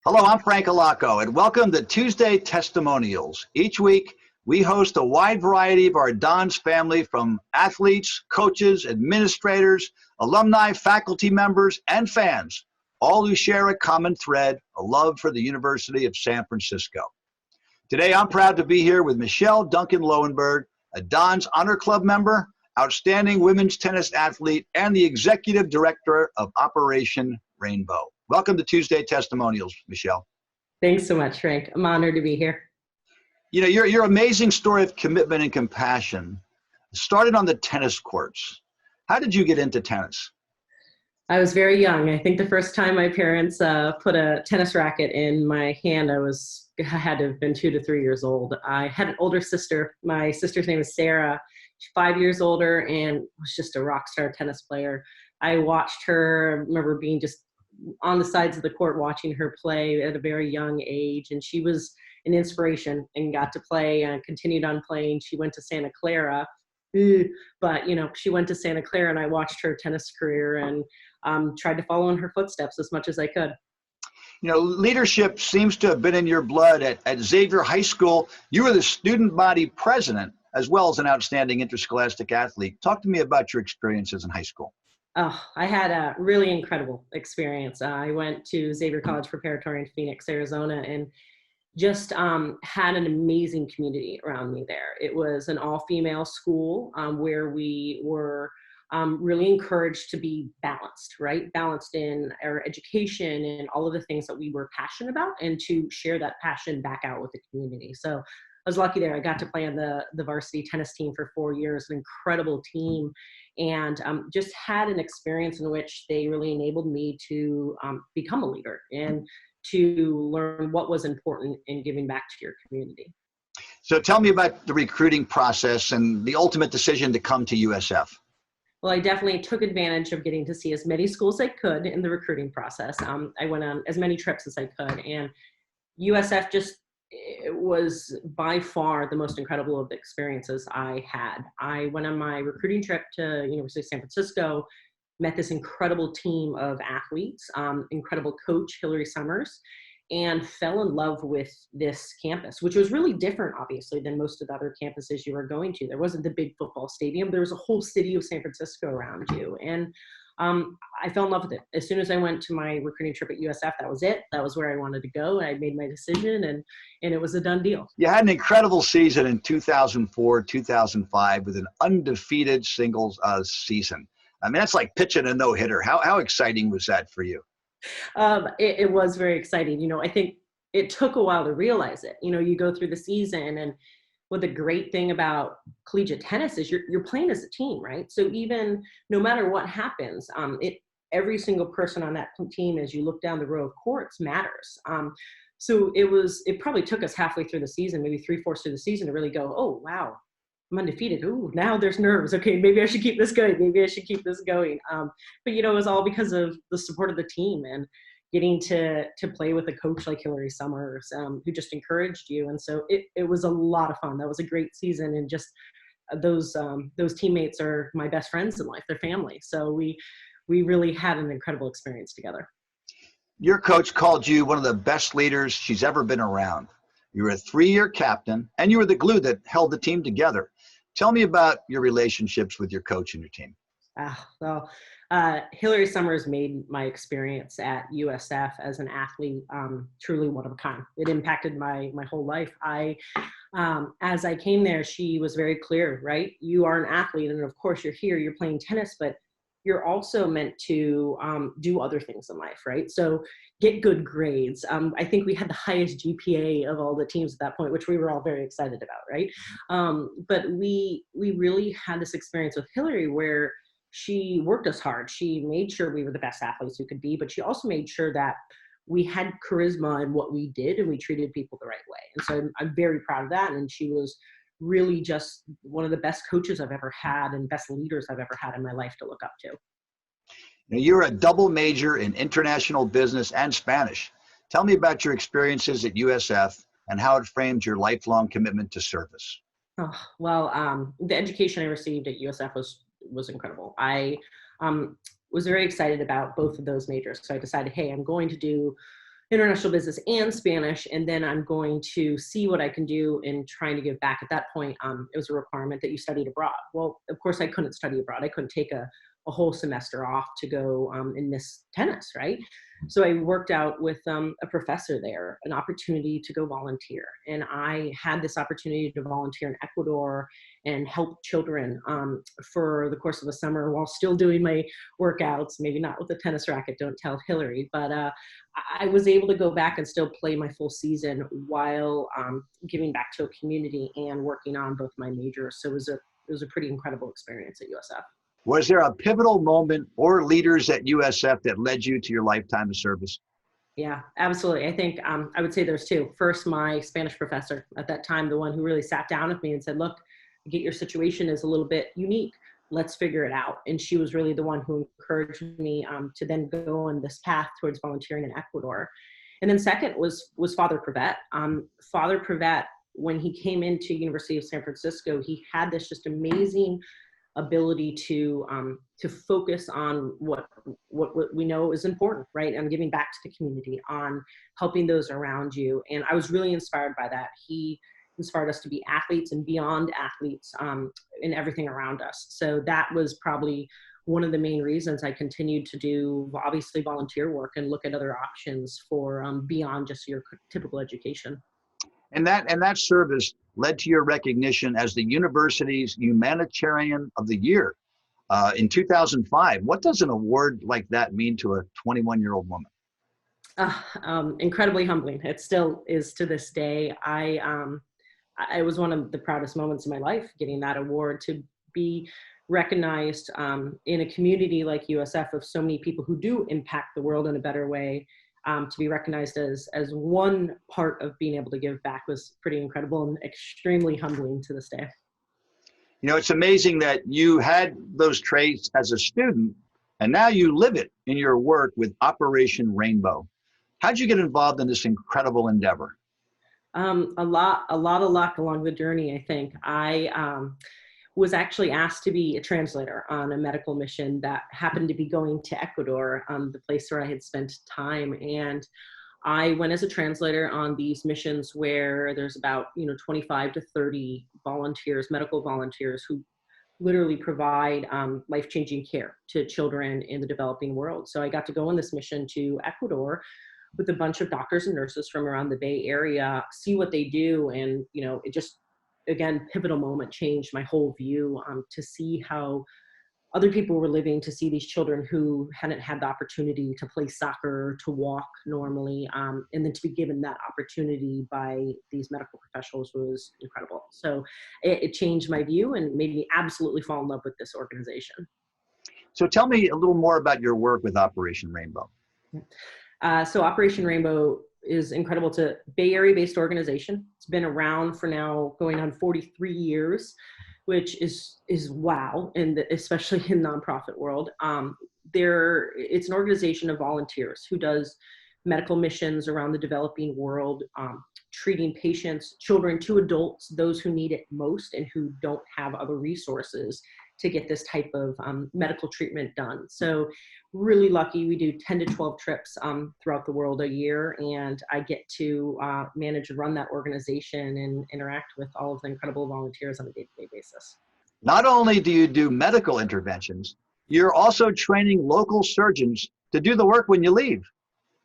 Hello, I'm Frank Alaco, and welcome to Tuesday Testimonials. Each week, we host a wide variety of our Don's family, from athletes, coaches, administrators, alumni, faculty members, and fans, all who share a common thread, a love for the University of San Francisco. Today, I'm proud to be here with Michelle Duncan Lowenberg, a Don's Honor Club member, outstanding women's tennis athlete, and the executive director of Operation Rainbow. Welcome to Tuesday Testimonials, Michelle. Thanks so much, Frank. I'm honored to be here. You know, your amazing story of commitment and compassion started on the tennis courts. How did you get into tennis? I was very young. I think the first time my parents put a tennis racket in my hand, I had to have been 2 to 3 years old. I had an older sister. My sister's name is Sarah. She's 5 years older and was just a rock star tennis player. I watched her. I remember being just on the sides of the court watching her play at a very young age, and she was an inspiration and got to play and continued on playing. She went to Santa Clara, but she went to Santa Clara, and I watched her tennis career and tried to follow in her footsteps as much as I could. You know, leadership seems to have been in your blood. At Xavier High School, you were the student body president as well as an outstanding interscholastic athlete. Talk to me about your experiences in high school. Oh, I had a really incredible experience. I went to Xavier College Preparatory in Phoenix, Arizona, and just had an amazing community around me there. It was an all-female school where we were really encouraged to be balanced, right? Balanced in our education and all of the things that we were passionate about, and to share that passion back out with the community. So I was lucky there. I got to play on the varsity tennis team for 4 years, an incredible team, and just had an experience in which they really enabled me to become a leader and to learn what was important in giving back to your community. So tell me about the recruiting process and the ultimate decision to come to USF. Well, I definitely took advantage of getting to see as many schools as I could in the recruiting process. I went on as many trips as I could, and USF it was by far the most incredible of the experiences I had. I went on my recruiting trip to University of San Francisco, met this incredible team of athletes, incredible coach, Hillary Summers, and fell in love with this campus, which was really different, obviously, than most of the other campuses you were going to. There wasn't the big football stadium. There was a whole city of San Francisco around you. And I fell in love with it. As soon as I went to my recruiting trip at USF, that was it. That was where I wanted to go. I made my decision, and it was a done deal. You had an incredible season in 2004, 2005 with an undefeated singles season. I mean, that's like pitching a no-hitter. How exciting was that for you? It was very exciting. I think it took a while to realize it. You go through the season, and what the great thing about collegiate tennis is you're playing as a team, right? So even no matter what happens, every single person on that team, as you look down the row of courts, matters. So it probably took us halfway through the season, maybe 3/4 through the season, to really go, oh, wow, I'm undefeated. Ooh, now there's nerves. Okay, maybe I should keep this going. Maybe I should keep this going. But it was all because of the support of the team and getting to play with a coach like Hillary Summers, who just encouraged you. And so it was a lot of fun. That was a great season. And just those teammates are my best friends in life. They're family. So we really had an incredible experience together. Your coach called you one of the best leaders she's ever been around. You were a 3-year captain, and you were the glue that held the team together. Tell me about your relationships with your coach and your team. Hillary Summers made my experience at USF as an athlete truly one of a kind. It impacted my whole life. As I came there, she was very clear, right? You are an athlete, and of course you're here, you're playing tennis, but you're also meant to do other things in life, right? So get good grades. I think we had the highest GPA of all the teams at that point, which we were all very excited about, right? But we really had this experience with Hillary where she worked us hard. She made sure we were the best athletes we could be, but she also made sure that we had charisma in what we did and we treated people the right way. And so I'm very proud of that. And she was really just one of the best coaches I've ever had and best leaders I've ever had in my life to look up to. Now, you're a double major in international business and Spanish. Tell me about your experiences at USF and how it framed your lifelong commitment to service. The education I received at USF was incredible. I was very excited about both of those majors. So I decided, hey, I'm going to do international business and Spanish. And then I'm going to see what I can do in trying to give back. At that point, it was a requirement that you studied abroad. Well, of course I couldn't study abroad. I couldn't take a whole semester off to go and miss tennis, right? So I worked out with a professor there, an opportunity to go volunteer. And I had this opportunity to volunteer in Ecuador and help children for the course of the summer while still doing my workouts, maybe not with a tennis racket, don't tell Hillary, but I was able to go back and still play my full season while giving back to a community and working on both my majors. So it was a pretty incredible experience at USF. Was there a pivotal moment or leaders at USF that led you to your lifetime of service? Yeah, absolutely. I think I would say there's two. First, my Spanish professor at that time, the one who really sat down with me and said, look, I get your situation is a little bit unique. Let's figure it out. And she was really the one who encouraged me to then go on this path towards volunteering in Ecuador. And then second was Father Prevet. Father Prevet, when he came into University of San Francisco, he had this just amazing ability to focus on what we know is important, right? And giving back to the community, on helping those around you. And I was really inspired by that. He inspired us to be athletes and beyond athletes in everything around us. So that was probably one of the main reasons I continued to do, obviously, volunteer work and look at other options for beyond just your typical education. And that service led to your recognition as the university's Humanitarian of the Year in 2005. What does an award like that mean to a 21-year-old woman? Incredibly humbling. It still is to this day. I was one of the proudest moments of my life getting that award, to be recognized in a community like USF of so many people who do impact the world in a better way. To be recognized as one part of being able to give back was pretty incredible and extremely humbling to this day. You know, it's amazing that you had those traits as a student, and now you live it in your work with Operation Rainbow. How'd you get involved in this incredible endeavor? A lot of luck along the journey, I think. I was actually asked to be a translator on a medical mission that happened to be going to Ecuador, the place where I had spent time. And I went as a translator on these missions where there's about 25 to 30 volunteers, medical volunteers, who literally provide life-changing care to children in the developing world. So I got to go on this mission to Ecuador with a bunch of doctors and nurses from around the Bay Area, see what they do. And, it just, again, pivotal moment, changed my whole view to see how other people were living, to see these children who hadn't had the opportunity to play soccer, to walk normally, and then to be given that opportunity by these medical professionals was incredible. So it changed my view and made me absolutely fall in love with this organization. So tell me a little more about your work with Operation Rainbow. So Operation Rainbow is incredible. It's a Bay Area-based organization. It's been around for now going on 43 years, which is wow, and especially in nonprofit world. It's an organization of volunteers who does medical missions around the developing world, treating patients, children to adults, those who need it most and who don't have other resources to get this type of medical treatment done. So really lucky. We do 10 to 12 trips throughout the world a year, and I get to manage and run that organization and interact with all of the incredible volunteers on a day-to-day basis. Not only do you do medical interventions, you're also training local surgeons to do the work when you leave.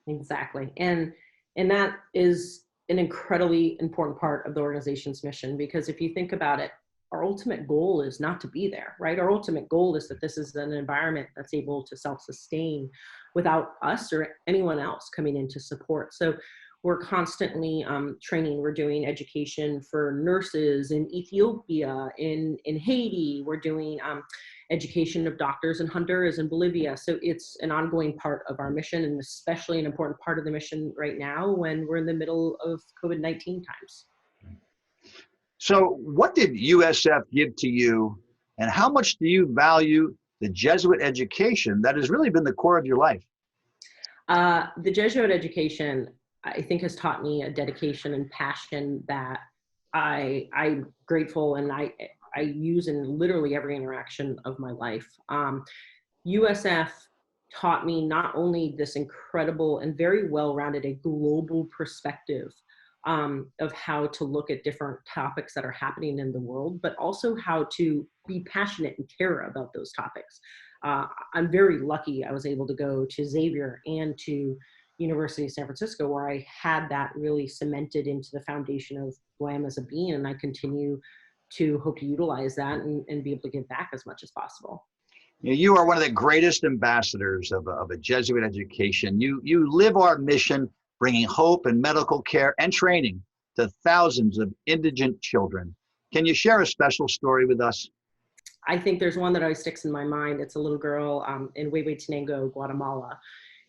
Exactly. And that is an incredibly important part of the organization's mission, because if you think about it, our ultimate goal is not to be there, right? Our ultimate goal is that this is an environment that's able to self-sustain without us or anyone else coming in to support. So we're constantly training. We're doing education for nurses in Ethiopia, in Haiti. We're doing education of doctors in Honduras and Bolivia. So it's an ongoing part of our mission, and especially an important part of the mission right now when we're in the middle of COVID-19 times. So what did USF give to you, and how much do you value the Jesuit education that has really been the core of your life? The Jesuit education, I think, has taught me a dedication and passion that I'm grateful, and I use in literally every interaction of my life. USF taught me not only this incredible and very well-rounded, a global perspective of how to look at different topics that are happening in the world, but also how to be passionate and care about those topics. I'm very lucky I was able to go to Xavier and to University of San Francisco, where I had that really cemented into the foundation of who I am as a being, and I continue to hope to utilize that and be able to give back as much as possible. You are one of the greatest ambassadors of a Jesuit education. You live our mission, bringing hope and medical care and training to thousands of indigent children. Can you share a special story with us? I think there's one that always sticks in my mind. It's a little girl in Huehuetenango, Guatemala.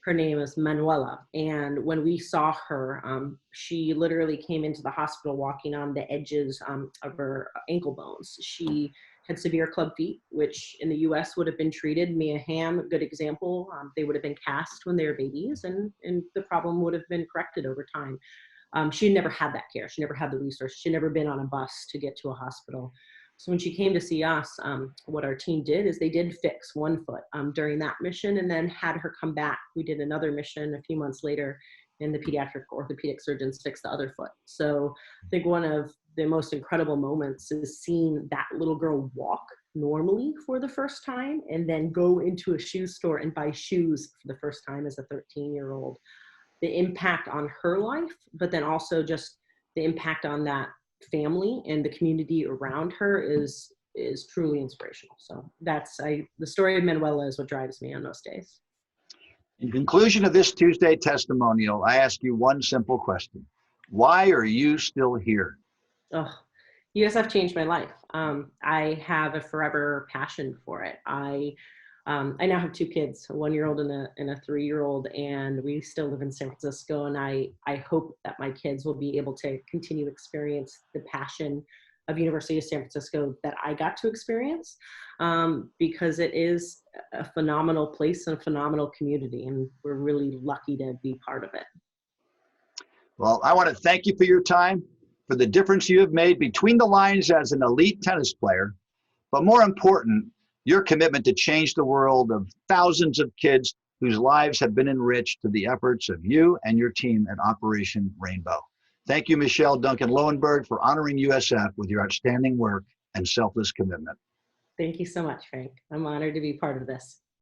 Her name is Manuela. And when we saw her, she literally came into the hospital walking on the edges of her ankle bones. She had severe club feet, which in the US would have been treated. Mia Hamm, good example. They would have been cast when they were babies, and the problem would have been corrected over time. She had never had that care. She never had the resources. She'd never been on a bus to get to a hospital. So when she came to see us, what our team did is they did fix one foot during that mission, and then had her come back. We did another mission a few months later, and the pediatric orthopedic surgeons fixed the other foot. So I think one of the most incredible moments is seeing that little girl walk normally for the first time, and then go into a shoe store and buy shoes for the first time as a 13-year-old. The impact on her life, but then also just the impact on that family and the community around her is truly inspirational. So the story of Manuela is what drives me on most days. In conclusion of this Tuesday testimonial, I ask you one simple question. Why are you still here? Oh, you guys have changed my life. I have a forever passion for it. I now have two kids, a 1-year-old and a 3-year-old, and we still live in San Francisco. And I hope that my kids will be able to continue to experience the passion of University of San Francisco that I got to experience, because it is a phenomenal place and a phenomenal community, and we're really lucky to be part of it. Well, I want to thank you for your time, for the difference you have made between the lines as an elite tennis player, but more important, your commitment to change the world of thousands of kids whose lives have been enriched through the efforts of you and your team at Operation Rainbow. Thank you, Michelle Duncan Lowenberg, for honoring USF with your outstanding work and selfless commitment. Thank you so much, Frank. I'm honored to be part of this.